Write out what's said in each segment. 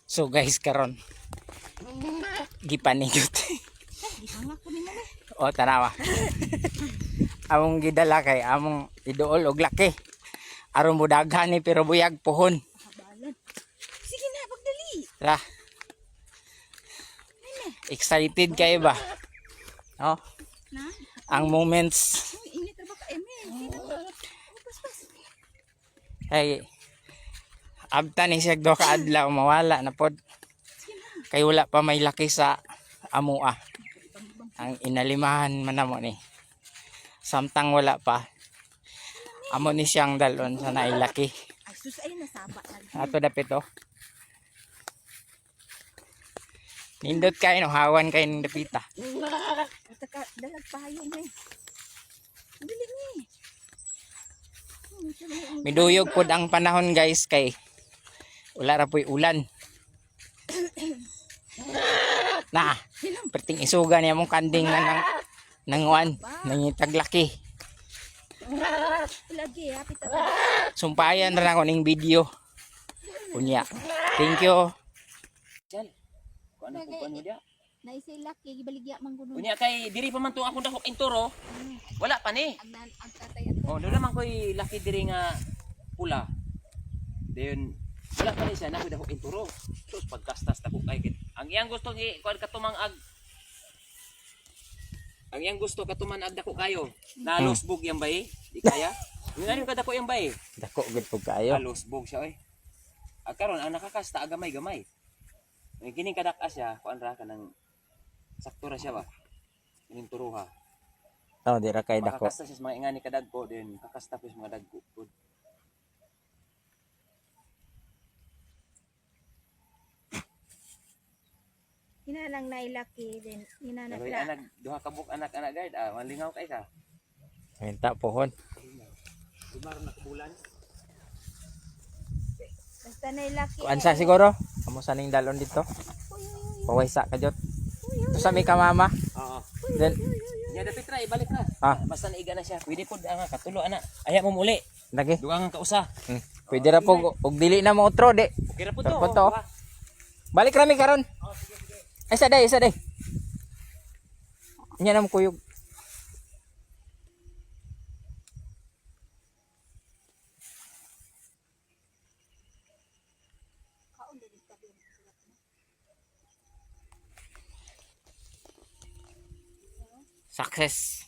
So guys, karon gipanigot. Gihangak ko nimo ni. O tanawa. Among gidala kay among iduol og laki. Aron mo daghan ni pero buyag pohon. Habalan. Sige na, pagdali. Tara. Excited kayo ba? No? Na? Ang moments Uy, init ra ba ka, Emel? ay abta ni siya do ka adlaw mawala na pod. Kay wala pa may laki sa amua. Ang inalimahan man namo ni. Samtang wala pa. Amo ni siyang dalon sa nailaki. Ay, sus, ay, nasaba na. Ato dapit oh. Nindot kayo no, hawan kayo ng dapita. Taka, dalag payo ni. Dili ni. Miduyog pod ang panahon guys kay wala ra po'y ulan. Na, perting isuga niya mong kanding na nanguan, nangitaglaki. Lagi, hapit at Sumpayan na ako ning video. Unya. Thank you. Chal. Kuan ako kuan mo dia. naisay laki, gibaligya man gunon. Unya kay diri pa man to akong dahok inturo. Wala pa ni. Ang tatay ato. Oh, do naman koy laki diri nga pula. Dayon wala pa ni siya na koy dahok inturo. Sus pagkastas ta ko kay kit. Ang iyang gusto gi kuan katumang ag. Ang iyang gusto katuman ag dako kayo. Nalusbog yang bay. Di kaya. Ngayon ka dako yang bay. Dako gud pug kayo. Nalusbog siya oy. Ag karon ang nakakasta agamay-gamay. May kining kadak-as siya kuan ra kanang sakto ra siya ba. Kining turuha. Oh, di ra kay dako. Makakasta siya sa mga ingani kadagko din kakasta pa sa mga dagko. Hinalang nailaki din. Hinanap Pero la. anak duha ka buk anak-anak guard malingaw kay ka. Minta pohon. Dumar na kabulan. Basta nailaki. Kuan sa siguro? Amo sa ning dalon dito. Pawaysa ka jot. To sa mi ka mama. Oo. Then Nya dapat ra ibalik na. Ah. Basta naiga na siya. Pwede pod ang katulo ana. Aya mo muli. lagi. Dugangan ka usa. Pwede ra pug og dili na mo utro de. Okay ra pod to. Tagpo to. Balik rami karon. Ay sa day. Nya nam kuyog. Success.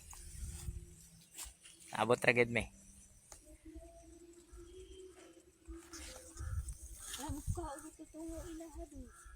Abot ra gid me. Ang ka, ito tungo ilaha di.